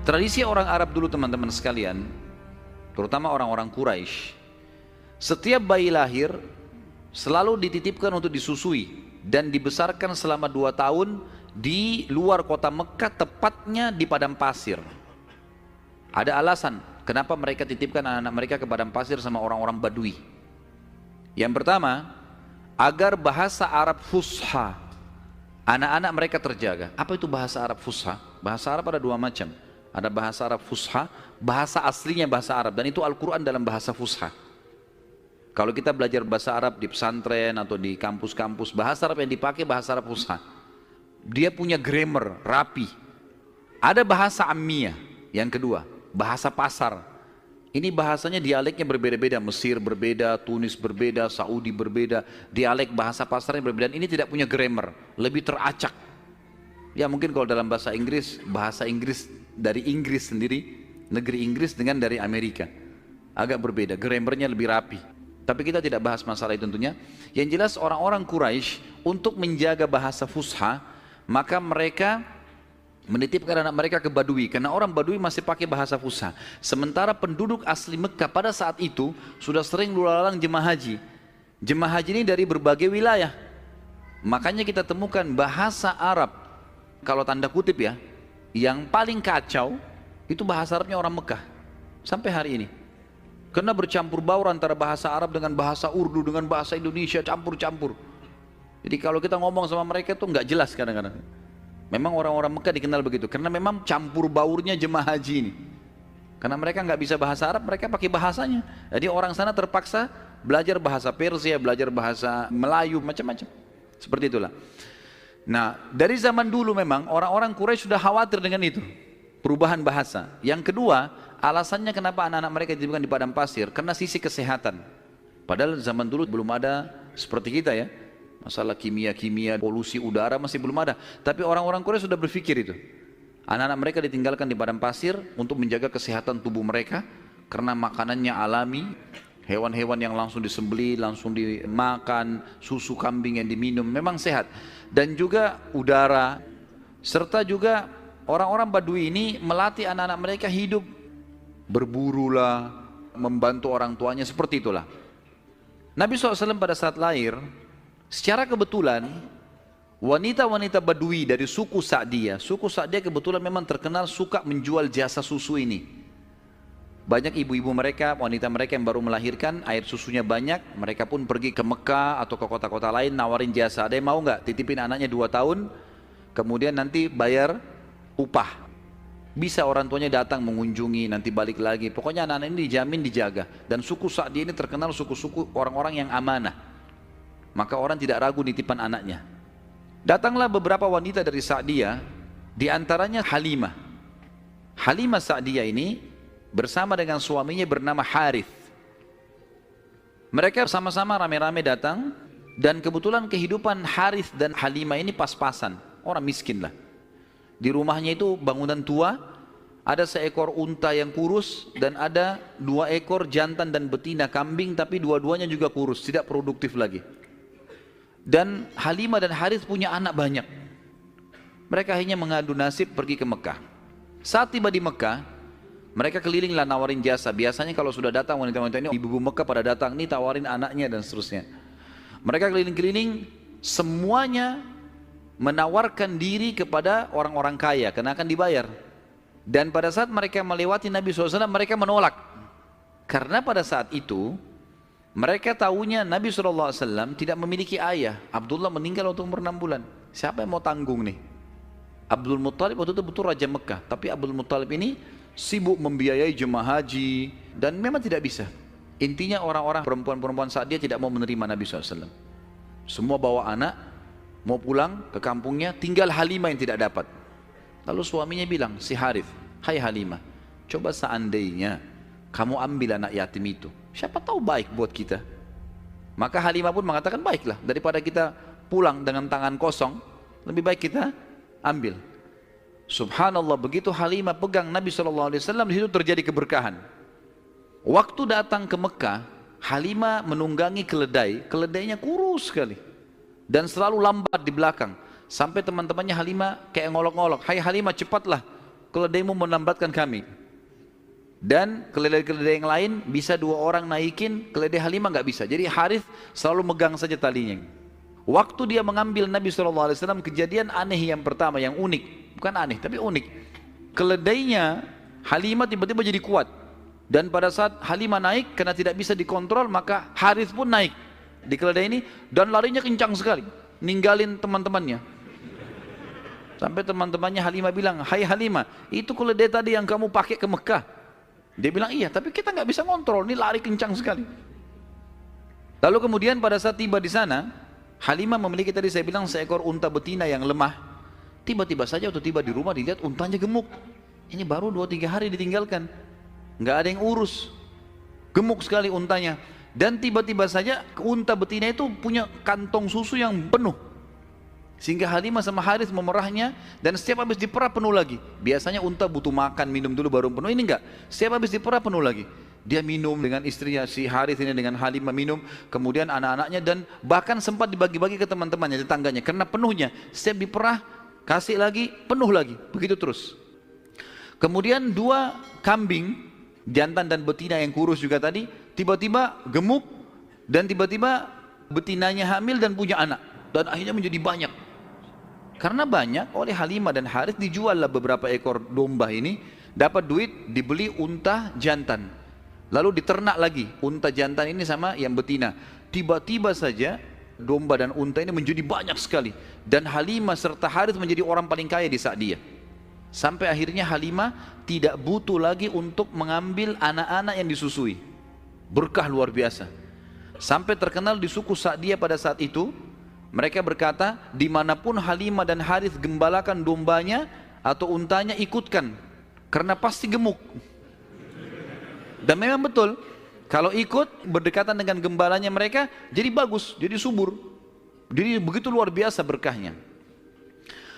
Tradisi orang Arab dulu teman-teman sekalian, terutama orang-orang Quraisy, setiap bayi lahir selalu dititipkan untuk disusui dan dibesarkan selama 2 tahun di luar kota Mekah, tepatnya di padang pasir. Ada alasan kenapa mereka titipkan anak-anak mereka ke padang pasir sama orang-orang Badui. Yang pertama, agar bahasa Arab fusha anak-anak mereka terjaga. Apa itu bahasa Arab fusha? Bahasa Arab ada 2 macam. Ada bahasa Arab fusha, bahasa aslinya bahasa Arab, dan itu Al-Quran dalam bahasa fusha. Kalau kita belajar bahasa Arab di pesantren atau di kampus-kampus, bahasa Arab yang dipakai bahasa Arab fusha. Dia punya grammar, rapi. Ada bahasa ammiyah, yang kedua, bahasa pasar. Ini bahasanya dialeknya berbeda-beda, Mesir berbeda, Tunis berbeda, Saudi berbeda, dialek bahasa pasarnya berbeda. Dan ini tidak punya grammar, lebih teracak. Ya mungkin kalau dalam bahasa Inggris dari Inggris sendiri, negeri Inggris dengan dari Amerika, agak berbeda, grammarnya lebih rapi. Tapi kita tidak bahas masalah itu tentunya. Yang jelas orang-orang Quraisy untuk menjaga bahasa fusha, maka mereka menitipkan anak mereka ke Badui, karena orang Badui masih pakai bahasa fusha. Sementara penduduk asli Mekah pada saat itu sudah sering lalu-lalang jemaah haji. Jemaah haji ini dari berbagai wilayah. Makanya kita temukan bahasa Arab, kalau tanda kutip ya, yang paling kacau itu bahasa Arabnya orang Mekah sampai hari ini. Karena bercampur baur antara bahasa Arab dengan bahasa Urdu dengan bahasa Indonesia, campur-campur. Jadi kalau kita ngomong sama mereka itu nggak jelas kadang-kadang. Memang orang-orang Mekah dikenal begitu, karena memang campur baurnya jemaah haji ini. Karena mereka nggak bisa bahasa Arab, mereka pakai bahasanya. Jadi orang sana terpaksa belajar bahasa Persia, belajar bahasa Melayu, macam-macam. Seperti itulah. Nah, dari zaman dulu memang orang-orang Quraisy sudah khawatir dengan itu, perubahan bahasa. Yang kedua, alasannya kenapa anak-anak mereka dititipkan di padang pasir, karena sisi kesehatan. Padahal zaman dulu belum ada seperti kita ya, masalah kimia-kimia, polusi udara masih belum ada. Tapi orang-orang Quraisy sudah berpikir itu. Anak-anak mereka ditinggalkan di padang pasir untuk menjaga kesehatan tubuh mereka, karena makanannya alami, hewan-hewan yang langsung disembelih, langsung dimakan, susu kambing yang diminum, memang sehat. Dan juga udara, serta juga orang-orang Badui ini melatih anak-anak mereka hidup, berburulah, membantu orang tuanya, seperti itulah. Nabi SAW pada saat lahir, secara kebetulan, wanita-wanita Badui dari suku Sa'diyah kebetulan memang terkenal suka menjual jasa susu ini. Banyak ibu-ibu mereka, wanita mereka yang baru melahirkan, air susunya banyak, mereka pun pergi ke Mekah atau ke kota-kota lain nawarin jasa. Ada yang mau nggak titipin anaknya 2 tahun, kemudian nanti bayar upah. Bisa orang tuanya datang mengunjungi, nanti balik lagi. Pokoknya anak-anak ini dijamin dijaga. Dan suku Sa'diyah ini terkenal suku-suku orang-orang yang amanah. Maka orang tidak ragu nitipan anaknya. Datanglah beberapa wanita dari Sa'diyah, di antaranya Halimah. Halimah Sa'diyah ini bersama dengan suaminya bernama Harith. Mereka sama-sama rame-rame datang, dan kebetulan kehidupan Harith dan Halimah ini pas-pasan, orang miskin lah. Di rumahnya itu bangunan tua, ada seekor unta yang kurus, dan ada 2 ekor jantan dan betina kambing, tapi dua-duanya juga kurus, tidak produktif lagi. Dan Halimah dan Harith punya anak banyak. Mereka akhirnya mengadu nasib pergi ke Mekah. Saat tiba di Mekah, mereka kelilinglah nawarin jasa. Biasanya kalau sudah datang wanita-wanita ini, ibu-ibu Mekah pada datang, nih tawarin anaknya dan seterusnya. Mereka keliling-keliling, semuanya menawarkan diri kepada orang-orang kaya, karena akan dibayar. Dan pada saat mereka melewati Nabi SAW, mereka menolak. Karena pada saat itu, mereka tahunya Nabi SAW tidak memiliki ayah. Abdullah meninggal waktu umur 6 bulan. Siapa yang mau tanggung nih? Abdul Muttalib waktu itu betul Raja Mekah, tapi Abdul Muttalib ini sibuk membiayai jemaah haji dan memang tidak bisa. Intinya orang-orang perempuan-perempuan saat dia tidak mau menerima Nabi SAW. Semua bawa anak, mau pulang ke kampungnya, tinggal Halimah yang tidak dapat. Lalu suaminya bilang, si Harith, hai Halimah, coba seandainya kamu ambil anak yatim itu, siapa tahu baik buat kita. Maka Halimah pun mengatakan, baiklah, daripada kita pulang dengan tangan kosong, lebih baik kita ambil. Subhanallah, begitu Halimah pegang Nabi SAW, di situ terjadi keberkahan. Waktu datang ke Mekah, Halimah menunggangi keledai, keledainya kurus sekali dan selalu lambat di belakang. Sampai teman-temannya Halimah kayak ngolok-ngolok, hai Halimah cepatlah, keledaimu melambatkan kami. Dan keledai-keledai yang lain bisa 2 orang naikin, keledai Halimah nggak bisa. Jadi Harith selalu megang saja talinya. Waktu dia mengambil Nabi SAW, kejadian aneh yang pertama, yang unik. Bukan aneh, tapi unik. Keledainya Halimah tiba-tiba jadi kuat. Dan pada saat Halimah naik, karena tidak bisa dikontrol, maka Harith pun naik di keledai ini. Dan larinya kencang sekali, ninggalin teman-temannya. Sampai teman-temannya Halimah bilang, "Hai Halimah, itu keledai tadi yang kamu pakai ke Mekah." Dia bilang, "Iya, tapi kita nggak bisa kontrol, ini lari kencang sekali." Lalu kemudian pada saat tiba di sana, Halimah memiliki tadi saya bilang seekor unta betina yang lemah. Tiba-tiba saja waktu tiba di rumah dilihat untanya gemuk. Ini baru 2-3 hari ditinggalkan, nggak ada yang urus, gemuk sekali untanya. Dan tiba-tiba saja unta betina itu punya kantong susu yang penuh. Sehingga Halimah sama Harith memerahnya, dan setiap habis diperah penuh lagi. Biasanya unta butuh makan, minum dulu baru penuh, ini enggak. Setiap habis diperah penuh lagi. Dia minum dengan istrinya, si Harith ini dengan Halimah minum, kemudian anak-anaknya, dan bahkan sempat dibagi-bagi ke teman-temannya, tetangganya, karena penuhnya. Setiap diperah, kasih lagi, penuh lagi, begitu terus. Kemudian 2 kambing, jantan dan betina yang kurus juga tadi, tiba-tiba gemuk, dan tiba-tiba betinanya hamil dan punya anak. Dan akhirnya menjadi banyak. Karena banyak, oleh Halimah dan Harith dijuallah beberapa ekor domba ini, dapat duit, dibeli unta jantan. Lalu diternak lagi unta jantan ini sama yang betina. Tiba-tiba saja domba dan unta ini menjadi banyak sekali. Dan Halimah serta Harith menjadi orang paling kaya di Sa'diyah. Sampai akhirnya Halimah tidak butuh lagi untuk mengambil anak-anak yang disusui. Berkah luar biasa. Sampai terkenal di suku Sa'diyah pada saat itu, mereka berkata, dimanapun Halimah dan Harith gembalakan dombanya atau untanya, ikutkan, karena pasti gemuk. Dan memang betul, kalau ikut berdekatan dengan gembalanya mereka, jadi bagus, jadi subur. Jadi begitu luar biasa berkahnya.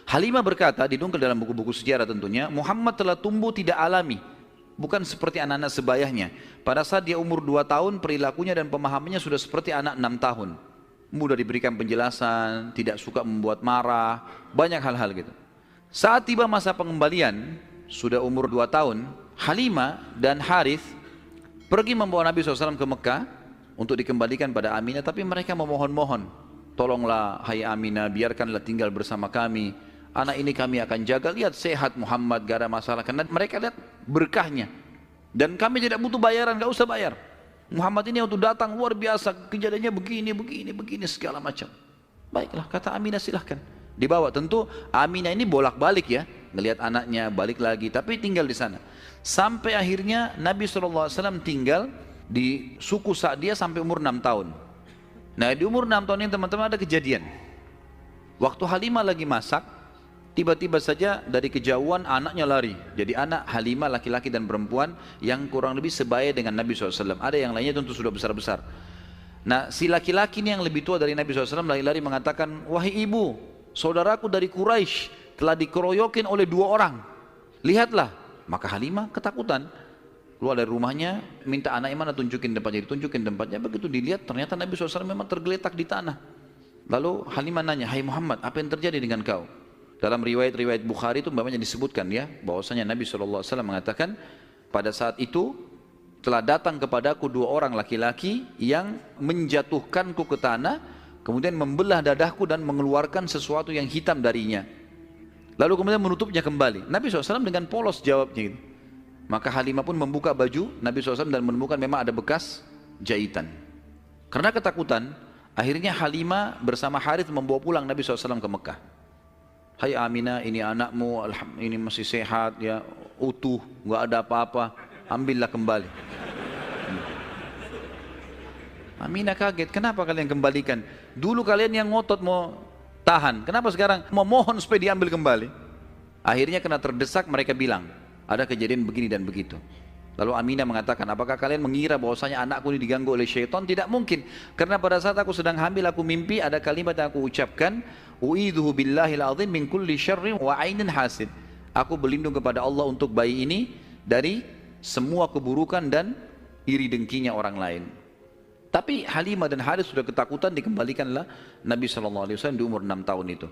Halimah berkata, didongkel dalam buku-buku sejarah tentunya, Muhammad telah tumbuh tidak alami, bukan seperti anak-anak sebayahnya. Pada saat dia umur 2 tahun, perilakunya dan pemahamannya sudah seperti anak 6 tahun. Mudah diberikan penjelasan, tidak suka membuat marah, banyak hal-hal gitu. Saat tiba masa pengembalian, sudah umur 2 tahun, Halimah dan Harith pergi membawa Nabi SAW ke Mekah untuk dikembalikan pada Aminah, tapi mereka memohon-mohon, tolonglah hai Aminah, biarkanlah tinggal bersama kami, anak ini kami akan jaga, lihat sehat Muhammad, gak ada masalah, karena mereka lihat berkahnya, dan kami tidak butuh bayaran, gak usah bayar. Muhammad ini waktu datang luar biasa, kejadiannya begini segala macam. Baiklah, kata Aminah, silahkan dibawa. Tentu Aminah ini bolak-balik ya, ngelihat anaknya, balik lagi, tapi tinggal di sana. Sampai akhirnya Nabi SAW tinggal di suku Sa'diyah sampai umur 6 tahun. Nah di umur 6 tahun ini teman-teman ada kejadian. Waktu Halimah lagi masak, tiba-tiba saja dari kejauhan anaknya lari. Jadi anak Halimah laki-laki dan perempuan yang kurang lebih sebaya dengan Nabi SAW. Ada yang lainnya tentu sudah besar-besar. Nah si laki-laki ini yang lebih tua dari Nabi SAW lari-lari mengatakan, "Wahai ibu, saudaraku dari Quraisy telah dikeroyokin oleh 2 orang. Lihatlah." Maka Halimah ketakutan. Keluar dari rumahnya, minta anaknya mana, tunjukin tempatnya. Ditunjukin tempatnya, begitu dilihat ternyata Nabi SAW memang tergeletak di tanah. Lalu Halimah nanya, "Hai Muhammad, apa yang terjadi dengan kau?" Dalam riwayat-riwayat Bukhari itu umpamanya disebutkan ya, bahwasanya Nabi SAW mengatakan, pada saat itu telah datang kepadaku 2 orang laki-laki yang menjatuhkanku ke tanah, kemudian membelah dadahku dan mengeluarkan sesuatu yang hitam darinya. Lalu kemudian menutupnya kembali. Nabi SAW dengan polos jawabnya gitu. Maka Halimah pun membuka baju Nabi SAW dan menemukan memang ada bekas jahitan. Karena ketakutan, akhirnya Halimah bersama Harith membawa pulang Nabi SAW ke Mekah. "Hai Aminah, ini anakmu, ini masih sehat ya, utuh, nggak ada apa-apa, ambillah kembali." Aminah kaget, "Kenapa kalian kembalikan? Dulu kalian yang ngotot mau tahan, kenapa sekarang mau mohon supaya diambil kembali?" Akhirnya kena terdesak, mereka bilang, "Ada kejadian begini dan begitu." Lalu Aminah mengatakan, "Apakah kalian mengira bahwasanya anakku ini diganggu oleh syaitan?" Tidak mungkin, karena pada saat aku sedang hamil, aku mimpi ada kalimat yang aku ucapkan, "U'idzuhu billahil azim min kulli syarrin wa ainin hasid." Aku berlindung kepada Allah untuk bayi ini dari semua keburukan dan iri dengkinya orang lain. Tapi Halimah dan Harith sudah ketakutan, dikembalikanlah Nabi SAW di umur 6 tahun itu.